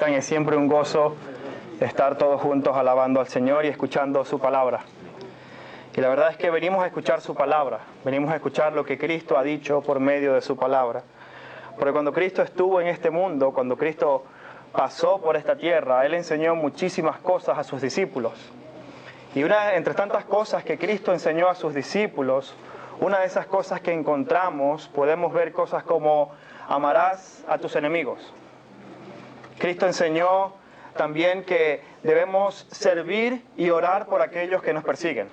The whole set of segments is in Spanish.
visitan. Es siempre un gozo estar todos juntos alabando al Señor y escuchando su palabra. Y la verdad es que venimos a escuchar su palabra, venimos a escuchar lo que Cristo ha dicho por medio de su palabra. Porque cuando Cristo estuvo en este mundo, cuando Cristo pasó por esta tierra, Él enseñó muchísimas cosas a sus discípulos. Y entre tantas cosas que Cristo enseñó a sus discípulos, una de esas cosas que encontramos, podemos ver cosas como amarás a tus enemigos. Cristo enseñó también que debemos servir y orar por aquellos que nos persiguen.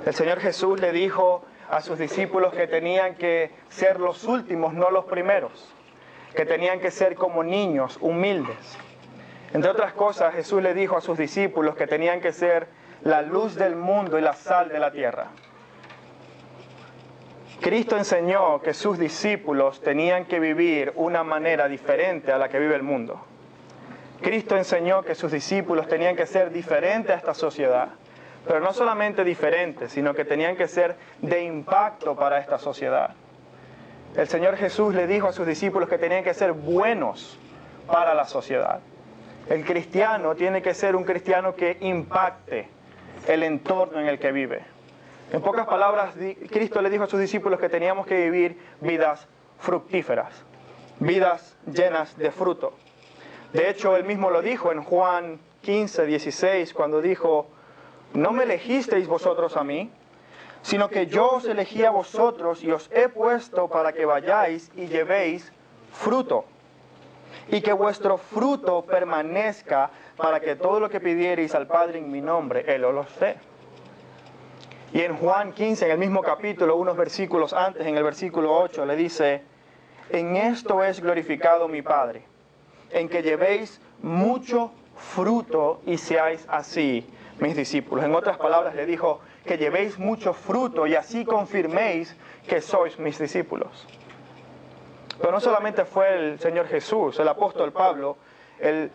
El Señor Jesús le dijo a sus discípulos que tenían que ser los últimos, no los primeros, que tenían que ser como niños, humildes. Entre otras cosas, Jesús le dijo a sus discípulos que tenían que ser la luz del mundo y la sal de la tierra. Cristo enseñó que sus discípulos tenían que vivir una manera diferente a la que vive el mundo. Cristo enseñó que sus discípulos tenían que ser diferentes a esta sociedad, pero no solamente diferentes, sino que tenían que ser de impacto para esta sociedad. El Señor Jesús le dijo a sus discípulos que tenían que ser buenos para la sociedad. El cristiano tiene que ser un cristiano que impacte el entorno en el que vive. En pocas palabras, Cristo le dijo a sus discípulos que teníamos que vivir vidas fructíferas, vidas llenas de fruto. De hecho, Él mismo lo dijo en Juan 15, 16, cuando dijo: no me elegisteis vosotros a mí, sino que yo os elegí a vosotros y os he puesto para que vayáis y llevéis fruto, y que vuestro fruto permanezca, para que todo lo que pidiereis al Padre en mi nombre, Él os lo dé. Y en Juan 15, en el mismo capítulo, unos versículos antes, en el versículo 8, le dice: en esto es glorificado mi Padre, en que llevéis mucho fruto y seáis así mis discípulos. En otras palabras, le dijo que llevéis mucho fruto y así confirméis que sois mis discípulos. Pero no solamente fue el Señor Jesús, el apóstol Pablo,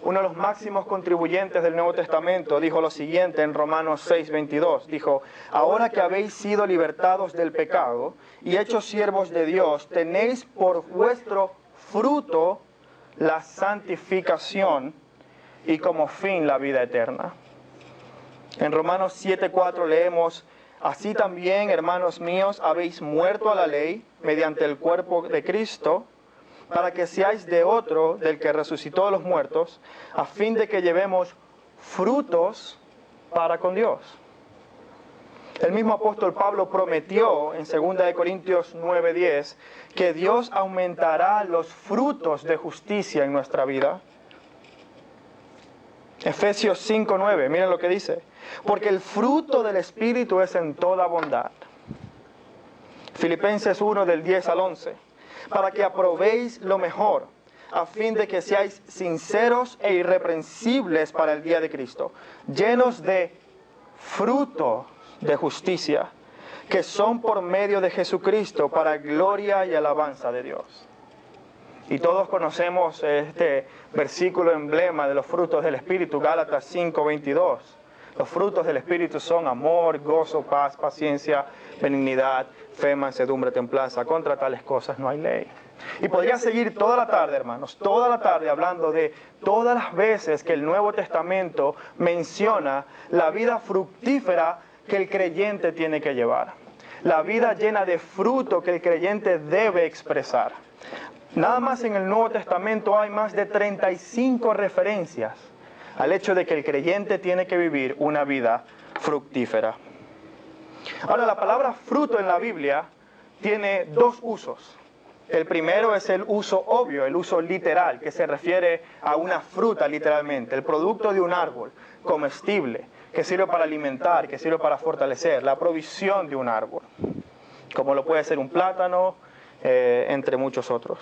uno de los máximos contribuyentes del Nuevo Testamento, dijo lo siguiente en Romanos 6, 22. Dijo: ahora que habéis sido libertados del pecado y hechos siervos de Dios, tenéis por vuestro fruto la santificación y como fin la vida eterna. En Romanos 7, 4 leemos: así también, hermanos míos, habéis muerto a la ley mediante el cuerpo de Cristo, para que seáis de otro, del que resucitó de los muertos, a fin de que llevemos frutos para con Dios. El mismo apóstol Pablo prometió en 2 Corintios 9:10 que Dios aumentará los frutos de justicia en nuestra vida. Efesios 5:9, miren lo que dice: porque el fruto del Espíritu es en toda bondad. Filipenses 1 del 10 al 11, para que aprobéis lo mejor, a fin de que seáis sinceros e irreprensibles para el día de Cristo, llenos de frutos de justicia, que son por medio de Jesucristo para gloria y alabanza de Dios. Y todos conocemos este versículo emblema de los frutos del Espíritu, Gálatas 5:22. Los frutos del Espíritu son amor, gozo, paz, paciencia, benignidad, fe, mansedumbre, templanza. Contra tales cosas no hay ley. Y podría seguir toda la tarde, hermanos, toda la tarde hablando de todas las veces que el Nuevo Testamento menciona la vida fructífera que el creyente tiene que llevar. La vida llena de fruto que el creyente debe expresar. Nada más en el Nuevo Testamento hay más de 35 referencias al hecho de que el creyente tiene que vivir una vida fructífera. Ahora, la palabra fruto en la Biblia tiene dos usos. El primero es el uso obvio, el uso literal, que se refiere a una fruta literalmente, el producto de un árbol comestible, que sirve para alimentar, que sirve para fortalecer, la provisión de un árbol, como lo puede ser un plátano, entre muchos otros.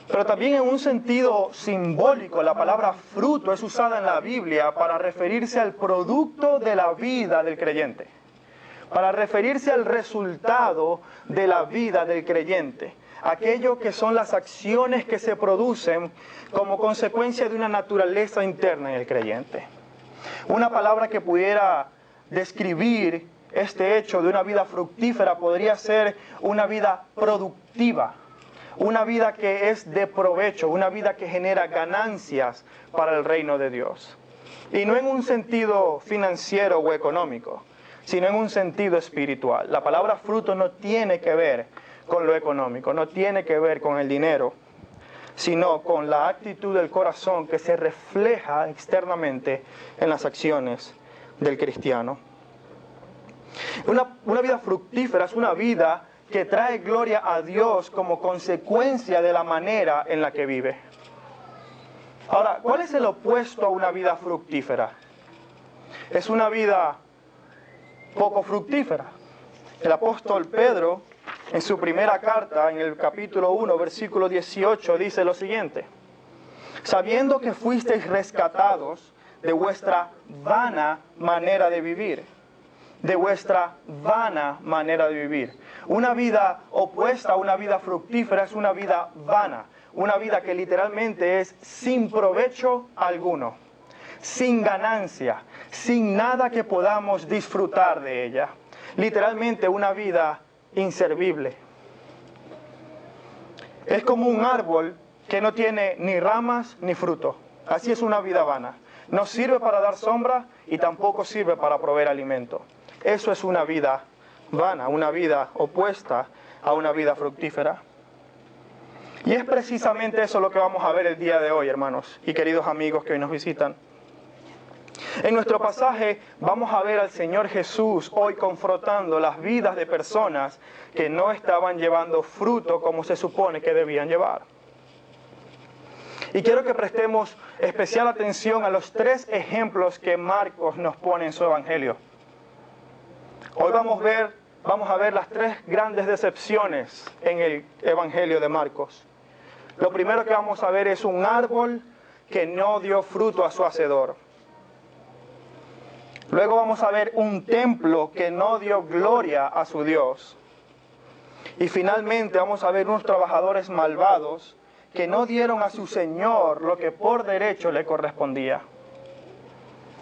Pero también en un sentido simbólico, la palabra fruto es usada en la Biblia para referirse al producto de la vida del creyente, para referirse al resultado de la vida del creyente, aquello que son las acciones que se producen como consecuencia de una naturaleza interna en el creyente. Una palabra que pudiera describir este hecho de una vida fructífera podría ser una vida productiva. una vida que es de provecho, una vida que genera ganancias para el reino de Dios. Y no en un sentido financiero o económico, sino en un sentido espiritual. La palabra fruto no tiene que ver con lo económico, no tiene que ver con el dinero, sino con la actitud del corazón que se refleja externamente en las acciones del cristiano. Una vida fructífera es una vida que trae gloria a Dios como consecuencia de la manera en la que vive. Ahora, ¿cuál es el opuesto a una vida fructífera? Es una vida poco fructífera. El apóstol Pedro, en su primera carta, en el capítulo 1, versículo 18, dice lo siguiente: sabiendo que fuisteis rescatados de vuestra vana manera de vivir. De vuestra vana manera de vivir. Una vida opuesta a una vida fructífera es una vida vana. Una vida que literalmente es sin provecho alguno, sin ganancia, sin nada que podamos disfrutar de ella. Literalmente una vida inservible. Es como un árbol que no tiene ni ramas ni fruto. Así es una vida vana. No sirve para dar sombra y tampoco sirve para proveer alimento. Eso es una vida vana, una vida opuesta a una vida fructífera. Y es precisamente eso lo que vamos a ver el día de hoy, hermanos y queridos amigos que hoy nos visitan. En nuestro pasaje vamos a ver al Señor Jesús hoy confrontando las vidas de personas que no estaban llevando fruto como se supone que debían llevar. Y quiero que prestemos especial atención a los 3 ejemplos que Marcos nos pone en su evangelio. Hoy vamos a ver las 3 grandes decepciones en el evangelio de Marcos. Lo primero que vamos a ver es un árbol que no dio fruto a su hacedor. Luego vamos a ver un templo que no dio gloria a su Dios. Y finalmente vamos a ver unos trabajadores malvados que no dieron a su Señor lo que por derecho le correspondía.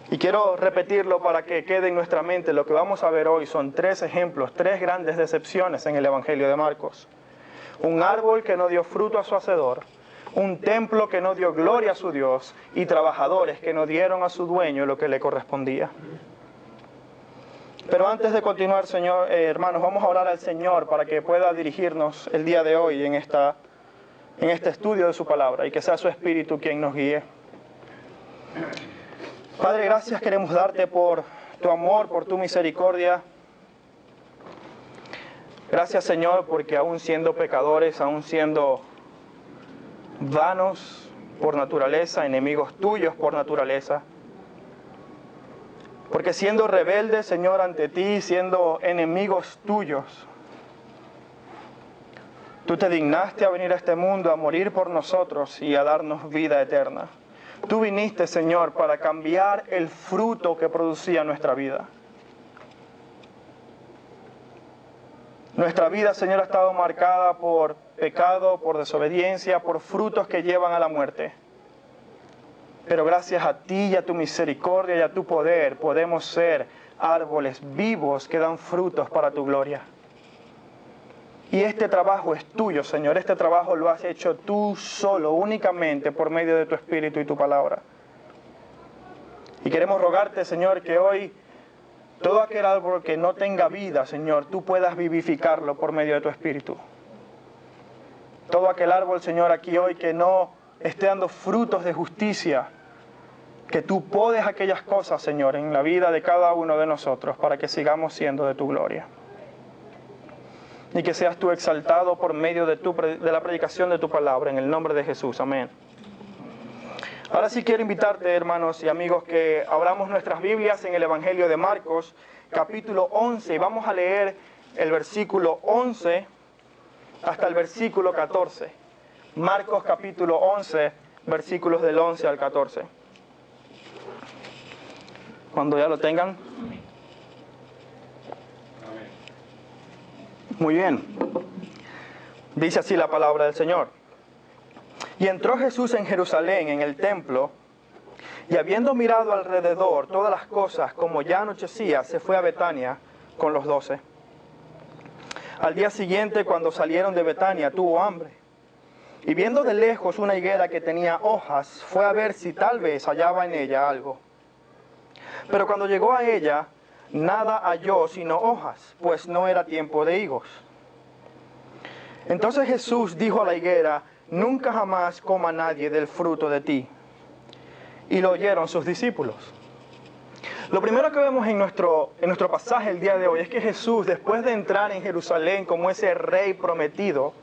Y quiero repetirlo para que quede en nuestra mente. Lo que vamos a ver hoy son 3 ejemplos, 3 grandes decepciones en el Evangelio de Marcos. Un árbol que no dio fruto a su hacedor, un templo que no dio gloria a su Dios y trabajadores que no dieron a su dueño lo que le correspondía. Pero antes de continuar, Señor, hermanos, vamos a orar al Señor para que pueda dirigirnos el día de hoy en este estudio de su palabra y que sea su Espíritu quien nos guíe. Padre, gracias queremos darte por tu amor, por tu misericordia. Gracias, Señor, porque aún siendo pecadores, aún siendo vanos por naturaleza, enemigos tuyos por naturaleza, porque siendo rebeldes, Señor, ante ti, siendo enemigos tuyos, tú te dignaste a venir a este mundo a morir por nosotros y a darnos vida eterna. Tú viniste, Señor, para cambiar el fruto que producía nuestra vida. Nuestra vida, Señor, ha estado marcada por pecado, por desobediencia, por frutos que llevan a la muerte. Pero gracias a ti y a tu misericordia y a tu poder podemos ser árboles vivos que dan frutos para tu gloria. Y este trabajo es tuyo, Señor. Este trabajo lo has hecho tú solo, únicamente por medio de tu Espíritu y tu palabra. Y queremos rogarte, Señor, que hoy todo aquel árbol que no tenga vida, Señor, tú puedas vivificarlo por medio de tu Espíritu. Todo aquel árbol, Señor, aquí hoy que no esté dando frutos de justicia, que tú podes aquellas cosas, Señor, en la vida de cada uno de nosotros para que sigamos siendo de tu gloria. Y que seas tú exaltado por medio de la predicación de tu palabra, en el nombre de Jesús. Amén. Ahora sí quiero invitarte, hermanos y amigos, que abramos nuestras Biblias en el Evangelio de Marcos, capítulo 11, y vamos a leer el versículo 11 hasta el versículo 14. Marcos capítulo 11, versículos del 11 al 14. Cuando ya lo tengan. Muy bien. Dice así la palabra del Señor. Y entró Jesús en Jerusalén, en el templo, y habiendo mirado alrededor todas las cosas, como ya anochecía, se fue a Betania con los 12. Al día siguiente, cuando salieron de Betania, tuvo hambre. Y viendo de lejos una higuera que tenía hojas, fue a ver si tal vez hallaba en ella algo. Pero cuando llegó a ella, nada halló sino hojas, pues no era tiempo de higos. Entonces Jesús dijo a la higuera: nunca jamás coma nadie del fruto de ti. Y lo oyeron sus discípulos. Lo primero que vemos en nuestro pasaje el día de hoy es que Jesús, después de entrar en Jerusalén como ese rey prometido,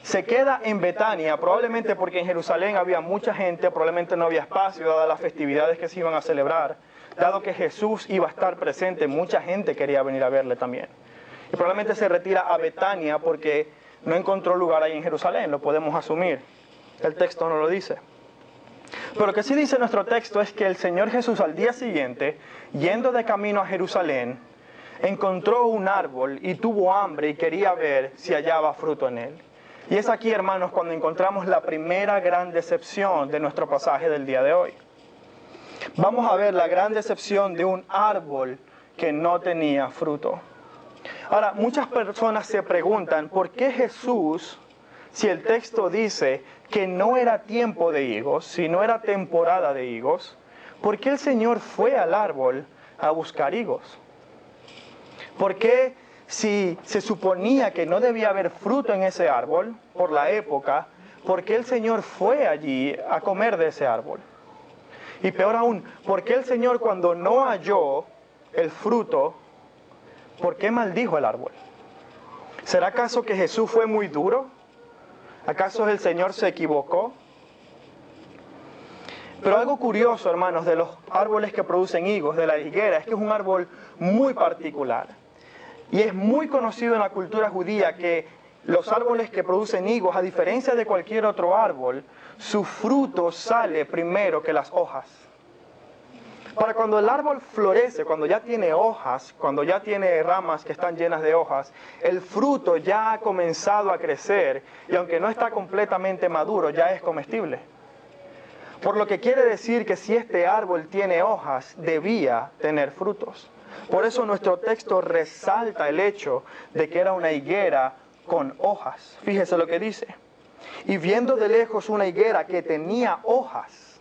se queda en Betania, probablemente porque en Jerusalén había mucha gente, probablemente no había espacio, dadas las festividades que se iban a celebrar. Dado que Jesús iba a estar presente, mucha gente quería venir a verle también. Y probablemente se retira a Betania porque no encontró lugar ahí en Jerusalén, lo podemos asumir. El texto no lo dice. Pero lo que sí dice nuestro texto es que el Señor Jesús al día siguiente, yendo de camino a Jerusalén, encontró un árbol y tuvo hambre y quería ver si hallaba fruto en él. Y es aquí, hermanos, cuando encontramos la primera gran decepción de nuestro pasaje del día de hoy. Vamos a ver la gran decepción de un árbol que no tenía fruto. Ahora, muchas personas se preguntan, ¿por qué Jesús, si el texto dice que no era tiempo de higos, si no era temporada de higos, por qué el Señor fue al árbol a buscar higos? ¿Por qué, si se suponía que no debía haber fruto en ese árbol por la época, por qué el Señor fue allí a comer de ese árbol? Y peor aún, ¿por qué el Señor, cuando no halló el fruto, por qué maldijo el árbol? ¿Será acaso que Jesús fue muy duro? ¿Acaso el Señor se equivocó? Pero algo curioso, hermanos, de los árboles que producen higos, de la higuera, es que es un árbol muy particular. Y es muy conocido en la cultura judía que los árboles que producen higos, a diferencia de cualquier otro árbol, su fruto sale primero que las hojas. Para cuando el árbol florece, cuando ya tiene hojas, cuando ya tiene ramas que están llenas de hojas, el fruto ya ha comenzado a crecer y aunque no está completamente maduro, ya es comestible. Por lo que quiere decir que si este árbol tiene hojas, debía tener frutos. Por eso nuestro texto resalta el hecho de que era una higuera con hojas. Fíjese lo que dice. Y viendo de lejos una higuera que tenía hojas.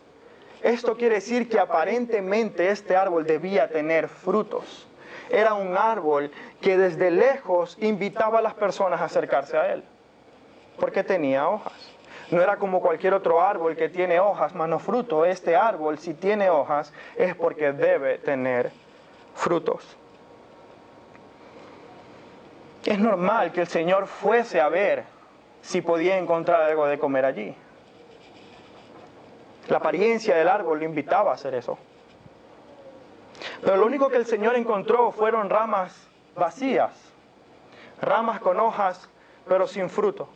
Esto quiere decir que aparentemente este árbol debía tener frutos. Era un árbol que desde lejos invitaba a las personas a acercarse a él. Porque tenía hojas. No era como cualquier otro árbol que tiene hojas, mas no fruto. Este árbol, si tiene hojas, es porque debe tener frutos. Es normal que el Señor fuese a ver si podía encontrar algo de comer allí. La apariencia del árbol lo invitaba a hacer eso. Pero lo único que el Señor encontró fueron ramas vacías, ramas con hojas, pero sin fruto.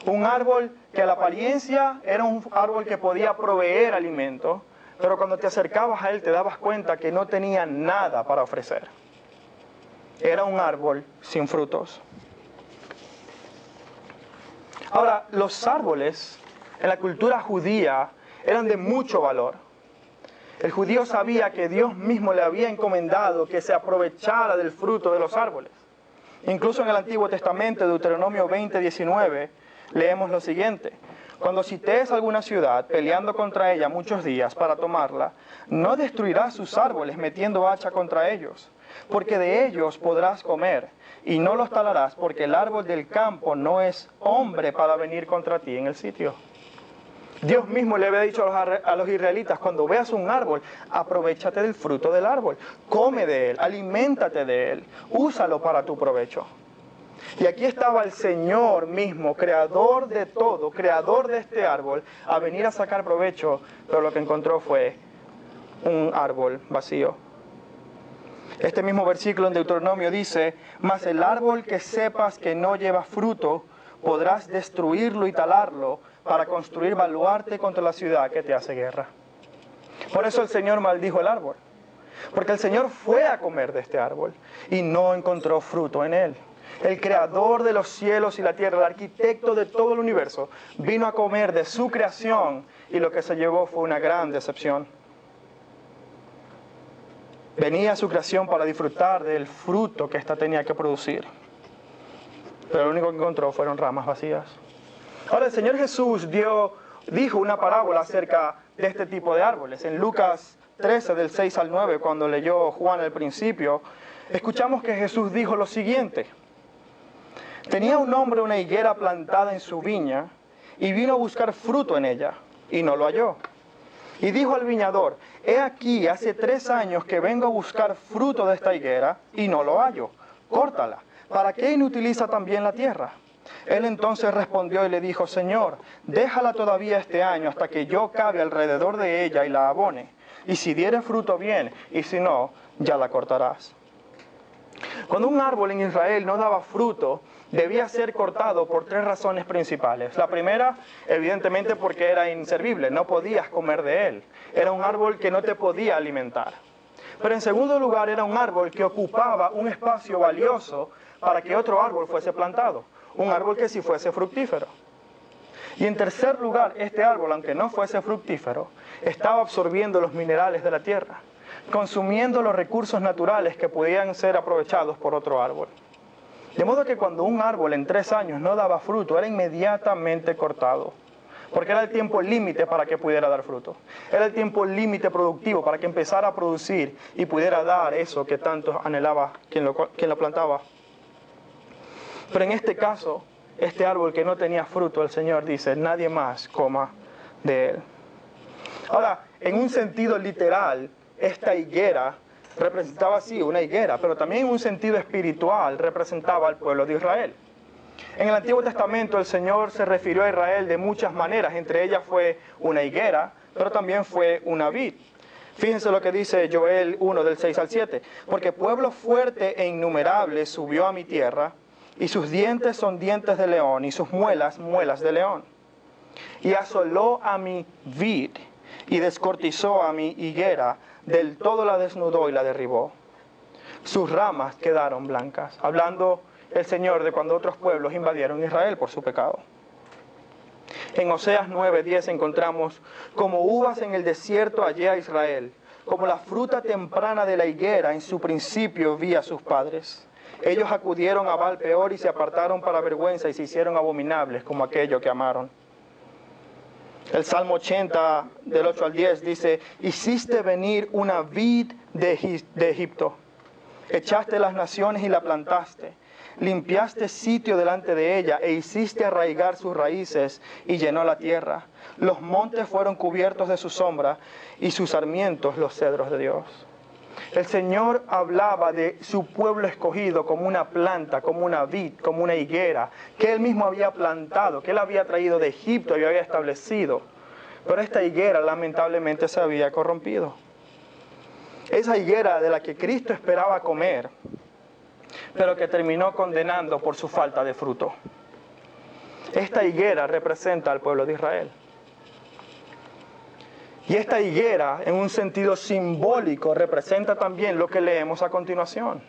Un árbol que a la apariencia era un árbol que podía proveer alimento, pero cuando te acercabas a él te dabas cuenta que no tenía nada para ofrecer. Era un árbol sin frutos. Ahora, los árboles en la cultura judía eran de mucho valor. El judío sabía que Dios mismo le había encomendado que se aprovechara del fruto de los árboles. Incluso en el Antiguo Testamento, Deuteronomio 20:19, leemos lo siguiente: cuando cites alguna ciudad peleando contra ella muchos días para tomarla, no destruirás sus árboles metiendo hacha contra ellos, porque de ellos podrás comer, y no los talarás, porque el árbol del campo no es hombre para venir contra ti en el sitio. Dios mismo le había dicho a los israelitas: cuando veas un árbol, aprovéchate del fruto del árbol, come de él, aliméntate de él, úsalo para tu provecho. Y aquí estaba el Señor mismo, creador de todo, creador de este árbol, a venir a sacar provecho, pero lo que encontró fue un árbol vacío. Este mismo versículo en Deuteronomio dice: mas el árbol que sepas que no lleva fruto, podrás destruirlo y talarlo para construir baluarte contra la ciudad que te hace guerra. Por eso el Señor maldijo el árbol, porque el Señor fue a comer de este árbol y no encontró fruto en él. El creador de los cielos y la tierra, el arquitecto de todo el universo, vino a comer de su creación y lo que se llevó fue una gran decepción. Venía a su creación para disfrutar del fruto que ésta tenía que producir, pero lo único que encontró fueron ramas vacías. Ahora el Señor Jesús dijo una parábola acerca de este tipo de árboles. En Lucas 13, del 6 al 9, cuando leyó Juan al principio, escuchamos que Jesús dijo lo siguiente. Tenía un hombre una higuera plantada en su viña y vino a buscar fruto en ella y no lo halló. Y dijo al viñador, he aquí, hace 3 años que vengo a buscar fruto de esta higuera y no lo hallo. Córtala. ¿Para qué inutiliza también la tierra? Él entonces respondió y le dijo, Señor, déjala todavía este año hasta que yo cabe alrededor de ella y la abone. Y si diere fruto bien, y si no, ya la cortarás. Cuando un árbol en Israel no daba fruto, debía ser cortado por 3 razones principales. La primera, evidentemente, porque era inservible, no podías comer de él. Era un árbol que no te podía alimentar. Pero en segundo lugar, era un árbol que ocupaba un espacio valioso para que otro árbol fuese plantado. Un árbol que sí fuese fructífero. Y en tercer lugar, este árbol, aunque no fuese fructífero, estaba absorbiendo los minerales de la tierra, consumiendo los recursos naturales que podían ser aprovechados por otro árbol. De modo que cuando un árbol en 3 años no daba fruto, era inmediatamente cortado, porque era el tiempo límite para que pudiera dar fruto. Era el tiempo límite productivo para que empezara a producir y pudiera dar eso que tanto anhelaba quien lo plantaba. Pero en este caso, este árbol que no tenía fruto, el Señor dice, nadie más coma de él. Ahora, en un sentido literal, esta higuera representaba sí una higuera, pero también en un sentido espiritual representaba al pueblo de Israel. En el Antiguo Testamento el Señor se refirió a Israel de muchas maneras, entre ellas fue una higuera, pero también fue una vid. Fíjense lo que dice Joel 1 del 6 al 7, porque pueblo fuerte e innumerable subió a mi tierra, y sus dientes son dientes de león, y sus muelas, muelas de león. Y asoló a mi vid, y descortizó a mi higuera, del todo la desnudó y la derribó. Sus ramas quedaron blancas. Hablando el Señor de cuando otros pueblos invadieron Israel por su pecado. En Oseas 9:10 encontramos, como uvas en el desierto hallé a Israel, como la fruta temprana de la higuera en su principio vi a sus padres. Ellos acudieron a Baal Peor y se apartaron para vergüenza y se hicieron abominables como aquello que amaron. El Salmo 80, del 8 al 10, dice, hiciste venir una vid de Egipto, echaste las naciones y la plantaste, limpiaste sitio delante de ella e hiciste arraigar sus raíces y llenó la tierra. Los montes fueron cubiertos de su sombra y sus sarmientos los cedros de Dios. El Señor hablaba de su pueblo escogido como una planta, como una vid, como una higuera, que Él mismo había plantado, que Él había traído de Egipto y había establecido. Pero esta higuera lamentablemente se había corrompido. Esa higuera de la que Cristo esperaba comer, pero que terminó condenando por su falta de fruto. Esta higuera representa al pueblo de Israel. Y esta higuera, en un sentido simbólico, representa también lo que leemos a continuación.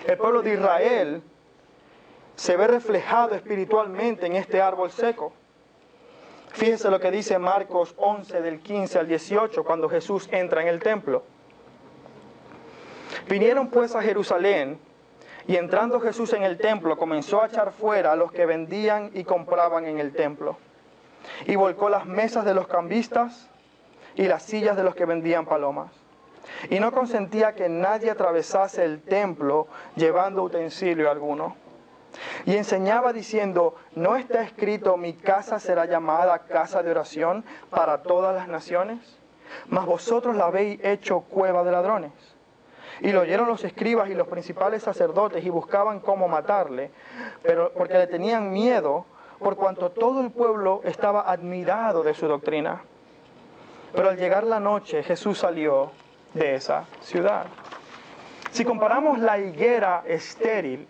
El pueblo de Israel se ve reflejado espiritualmente en este árbol seco. Fíjense lo que dice Marcos 11, del 15 al 18, cuando Jesús entra en el templo. Vinieron pues a Jerusalén, y entrando Jesús en el templo, comenzó a echar fuera a los que vendían y compraban en el templo. Y volcó las mesas de los cambistas y las sillas de los que vendían palomas. Y no consentía que nadie atravesase el templo llevando utensilio alguno. Y enseñaba diciendo, ¿no está escrito, mi casa será llamada casa de oración para todas las naciones? Mas vosotros la habéis hecho cueva de ladrones. Y lo oyeron los escribas y los principales sacerdotes y buscaban cómo matarle, pero porque le tenían miedo, por cuanto todo el pueblo estaba admirado de su doctrina. Pero al llegar la noche, Jesús salió de esa ciudad. Si comparamos la higuera estéril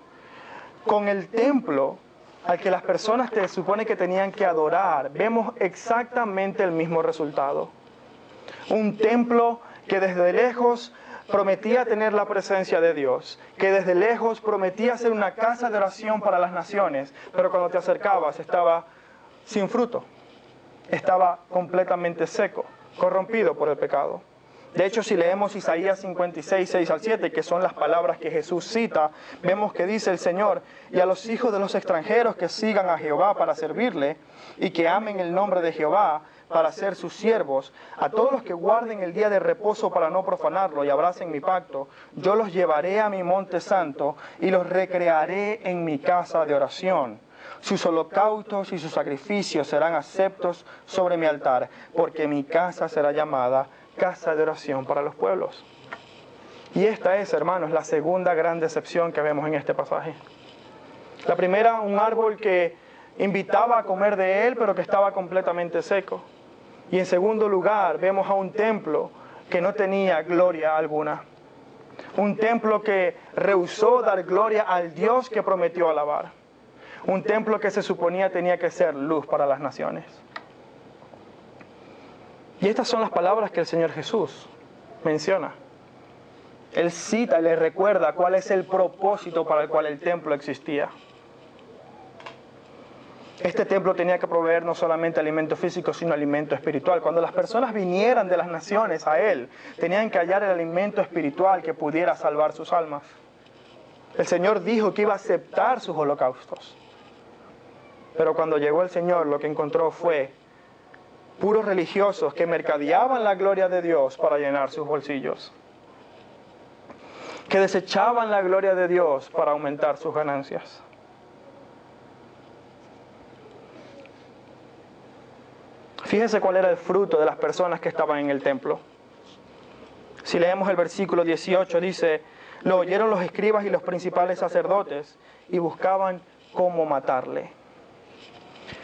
con el templo al que las personas se supone que tenían que adorar, vemos exactamente el mismo resultado. Un templo que desde lejos prometía tener la presencia de Dios, que desde lejos prometía ser una casa de oración para las naciones, pero cuando te acercabas estaba sin fruto, estaba completamente seco, corrompido por el pecado. De hecho, si leemos Isaías 56, 6 al 7, que son las palabras que Jesús cita, vemos que dice el Señor: y a los hijos de los extranjeros que sigan a Jehová para servirle, y que amen el nombre de Jehová para ser sus siervos, a todos los que guarden el día de reposo para no profanarlo y abracen mi pacto, yo los llevaré a mi monte santo y los recrearé en mi casa de oración. Sus holocaustos y sus sacrificios serán aceptos sobre mi altar, porque mi casa será llamada casa de oración para los pueblos. Y esta es, hermanos, la segunda gran decepción que vemos en este pasaje. La primera, un árbol que invitaba a comer de él, pero que estaba completamente seco. Y en segundo lugar, vemos a un templo que no tenía gloria alguna. Un templo que rehusó dar gloria al Dios que prometió alabar. Un templo que se suponía tenía que ser luz para las naciones. Y estas son las palabras que el Señor Jesús menciona. Él cita y le recuerda cuál es el propósito para el cual el templo existía. Este templo tenía que proveer no solamente alimento físico, sino alimento espiritual. Cuando las personas vinieran de las naciones a Él, tenían que hallar el alimento espiritual que pudiera salvar sus almas. El Señor dijo que iba a aceptar sus holocaustos. Pero cuando llegó el Señor, lo que encontró fue puros religiosos que mercadeaban la gloria de Dios para llenar sus bolsillos, que desechaban la gloria de Dios para aumentar sus ganancias. Fíjense cuál era el fruto de las personas que estaban en el templo. Si leemos el versículo 18, dice: lo oyeron los escribas y los principales sacerdotes y buscaban cómo matarle.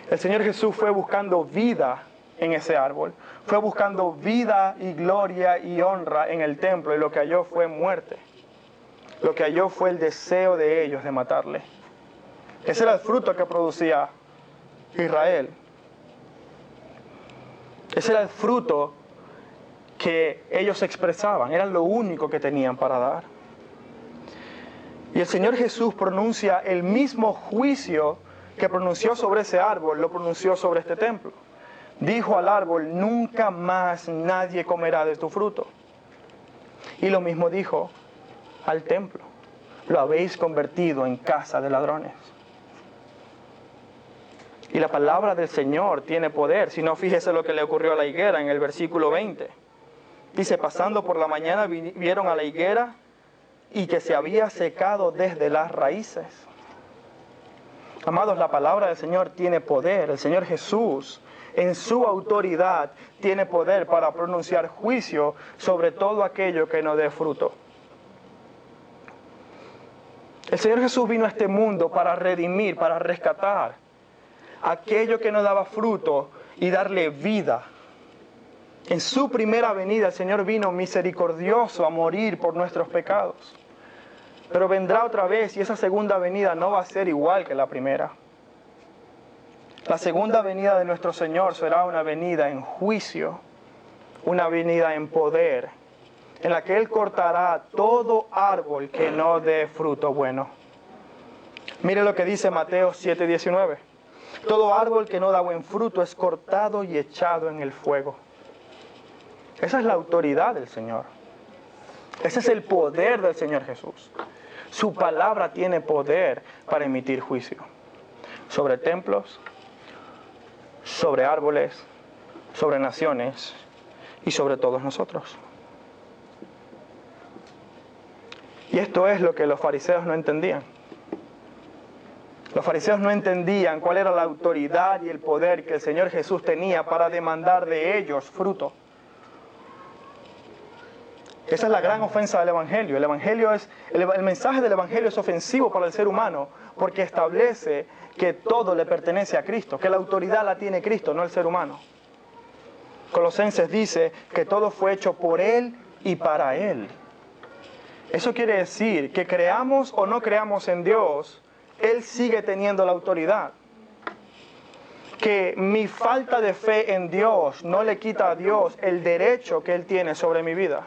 El Señor Jesús fue buscando vida en ese árbol. Fue buscando vida y gloria y honra en el templo, y lo que halló fue muerte. Lo que halló fue el deseo de ellos de matarle. Ese era el fruto que producía Israel. Ese era el fruto que ellos expresaban. Era lo único que tenían para dar. Y el Señor Jesús pronuncia el mismo juicio que pronunció sobre ese árbol, lo pronunció sobre este templo. Dijo al árbol: nunca más nadie comerá de tu fruto. Y lo mismo dijo al templo: lo habéis convertido en casa de ladrones. Y la palabra del Señor tiene poder. Si no, fíjese lo que le ocurrió a la higuera en el versículo 20. Dice: pasando por la mañana vieron a la higuera y que se había secado desde las raíces. Amados, la palabra del Señor tiene poder. El Señor Jesús, en su autoridad, tiene poder para pronunciar juicio sobre todo aquello que no dé fruto. El Señor Jesús vino a este mundo para redimir, para rescatar aquello que no daba fruto y darle vida. En su primera venida el Señor vino misericordioso a morir por nuestros pecados. Pero vendrá otra vez y esa segunda venida no va a ser igual que la primera. La segunda venida de nuestro Señor será una venida en juicio, una venida en poder, en la que Él cortará todo árbol que no dé fruto bueno. Mire lo que dice Mateo 7:19. Todo árbol que no da buen fruto es cortado y echado en el fuego. Esa es la autoridad del Señor. Ese es el poder del Señor Jesús. Su palabra tiene poder para emitir juicio sobre templos, sobre árboles, sobre naciones y sobre todos nosotros. Y esto es lo que los fariseos no entendían. Los fariseos no entendían cuál era la autoridad y el poder que el Señor Jesús tenía para demandar de ellos fruto. Esa es la gran ofensa del Evangelio. El mensaje del Evangelio es ofensivo para el ser humano porque establece que todo le pertenece a Cristo, que la autoridad la tiene Cristo, no el ser humano. Colosenses dice que todo fue hecho por Él y para Él. Eso quiere decir que creamos o no creamos en Dios, Él sigue teniendo la autoridad. Que mi falta de fe en Dios no le quita a Dios el derecho que Él tiene sobre mi vida.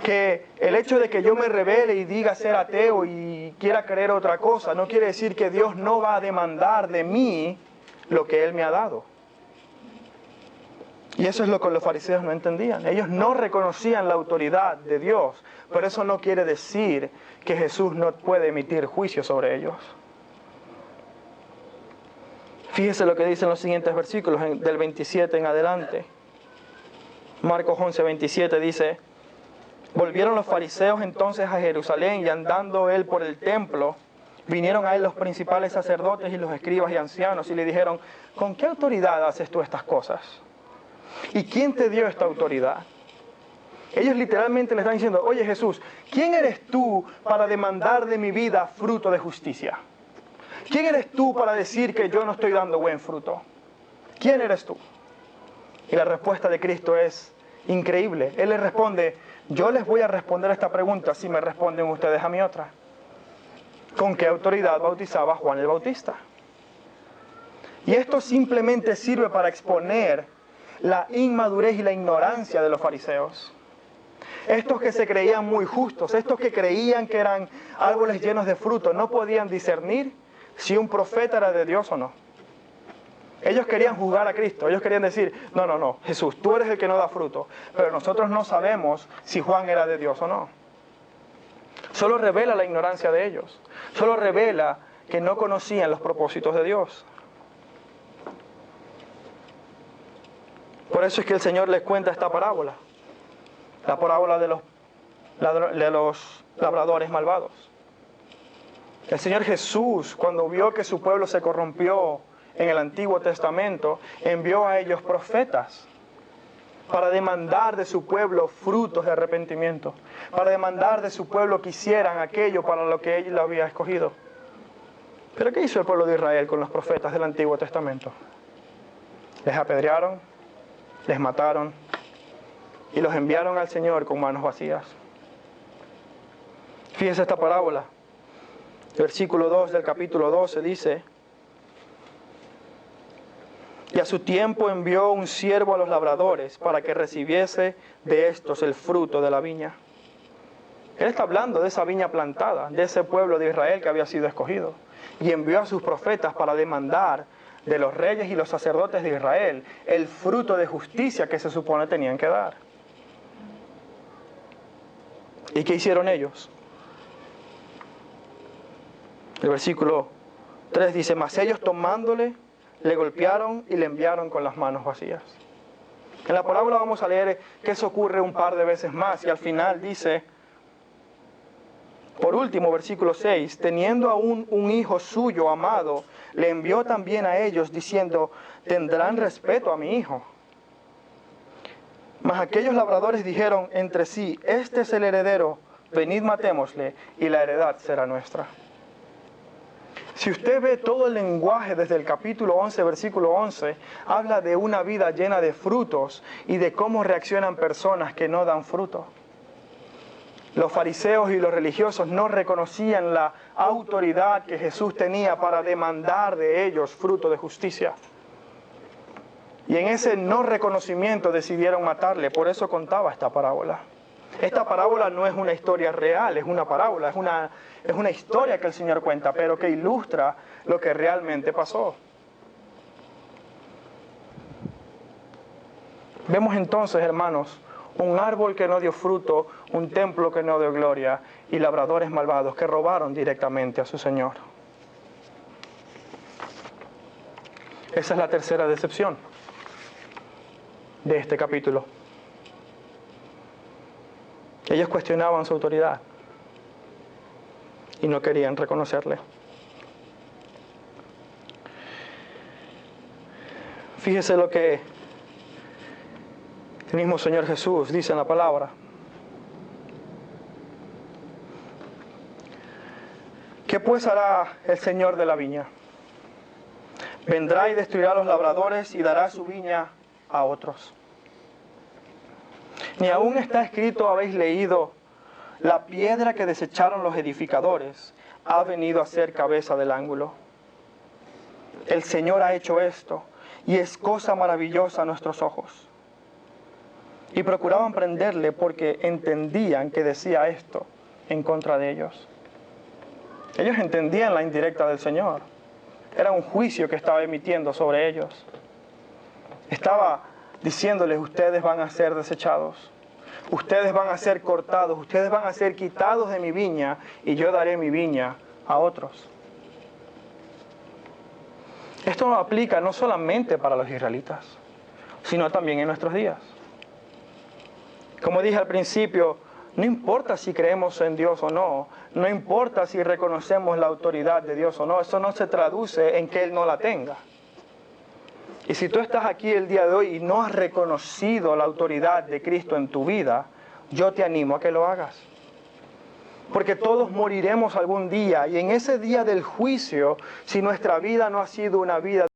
Que el hecho de que yo me rebele y diga ser ateo y quiera creer otra cosa, no quiere decir que Dios no va a demandar de mí lo que Él me ha dado. Y eso es lo que los fariseos no entendían. Ellos no reconocían la autoridad de Dios, pero eso no quiere decir que Jesús no puede emitir juicio sobre ellos. Fíjese lo que dicen los siguientes versículos, del 27 en adelante. Marcos 11, 27 dice: volvieron los fariseos entonces a Jerusalén, y andando él por el templo, vinieron a él los principales sacerdotes y los escribas y ancianos, y le dijeron: ¿con qué autoridad haces tú estas cosas? ¿Y quién te dio esta autoridad? Ellos literalmente le están diciendo: oye Jesús, ¿quién eres tú para demandar de mi vida fruto de justicia? ¿Quién eres tú para decir que yo no estoy dando buen fruto? ¿Quién eres tú? Y la respuesta de Cristo es increíble. Él les responde: yo les voy a responder esta pregunta si me responden ustedes a mi otra. ¿Con qué autoridad bautizaba Juan el Bautista? Y esto simplemente sirve para exponer la inmadurez y la ignorancia de los fariseos. Estos que se creían muy justos, estos que creían que eran árboles llenos de fruto, no podían discernir si un profeta era de Dios o no. Ellos querían juzgar a Cristo, ellos querían decir: no, Jesús, tú eres el que no da fruto, pero nosotros no sabemos si Juan era de Dios o no. Solo revela la ignorancia de ellos, solo revela que no conocían los propósitos de Dios. Por eso es que el Señor les cuenta esta parábola, la parábola de los labradores malvados. El Señor Jesús, cuando vio que su pueblo se corrompió en el Antiguo Testamento, envió a ellos profetas para demandar de su pueblo frutos de arrepentimiento, para demandar de su pueblo que hicieran aquello para lo que Él lo había escogido. ¿Pero qué hizo el pueblo de Israel con los profetas del Antiguo Testamento? Les apedrearon, les mataron y los enviaron al Señor con manos vacías. Fíjese esta parábola. Versículo 2 del capítulo 12 dice: y a su tiempo envió un siervo a los labradores para que recibiese de estos el fruto de la viña. Él está hablando de esa viña plantada, de ese pueblo de Israel que había sido escogido. Y envió a sus profetas para demandar de los reyes y los sacerdotes de Israel el fruto de justicia que se supone tenían que dar. ¿Y qué hicieron ellos? El versículo 3 dice: mas ellos tomándole, le golpearon y le enviaron con las manos vacías. En la parábola vamos a leer que eso ocurre un par de veces más, y al final dice, por último, versículo 6, teniendo aún un hijo suyo amado, le envió también a ellos diciendo: tendrán respeto a mi hijo. Mas aquellos labradores dijeron entre sí: este es el heredero, venid matémosle, y la heredad será nuestra. Si usted ve todo el lenguaje desde el capítulo 11, versículo 11, habla de una vida llena de frutos y de cómo reaccionan personas que no dan fruto. Los fariseos y los religiosos no reconocían la autoridad que Jesús tenía para demandar de ellos fruto de justicia. Y en ese no reconocimiento decidieron matarle, por eso contaba esta parábola. Esta parábola no es una historia real, es una parábola, es una historia que el Señor cuenta, pero que ilustra lo que realmente pasó. Vemos entonces, hermanos, un árbol que no dio fruto, un templo que no dio gloria, y labradores malvados que robaron directamente a su Señor. Esa es la tercera decepción de este capítulo. Ellos cuestionaban su autoridad y no querían reconocerle. Fíjese lo que el mismo Señor Jesús dice en la palabra. ¿Qué pues hará el Señor de la viña? Vendrá y destruirá a los labradores y dará su viña a otros. Ni aún está escrito, habéis leído, la piedra que desecharon los edificadores ha venido a ser cabeza del ángulo. El Señor ha hecho esto, y es cosa maravillosa a nuestros ojos. Y procuraban prenderle porque entendían que decía esto en contra de ellos. Ellos entendían la indirecta del Señor. Era un juicio que estaba emitiendo sobre ellos. Estaba diciéndoles: ustedes van a ser desechados, ustedes van a ser cortados, ustedes van a ser quitados de mi viña y yo daré mi viña a otros. Esto aplica no solamente para los israelitas, sino también en nuestros días. Como dije al principio, no importa si creemos en Dios o no, no importa si reconocemos la autoridad de Dios o no, eso no se traduce en que Él no la tenga. Y si tú estás aquí el día de hoy y no has reconocido la autoridad de Cristo en tu vida, yo te animo a que lo hagas. Porque todos moriremos algún día, y en ese día del juicio, si nuestra vida no ha sido una vida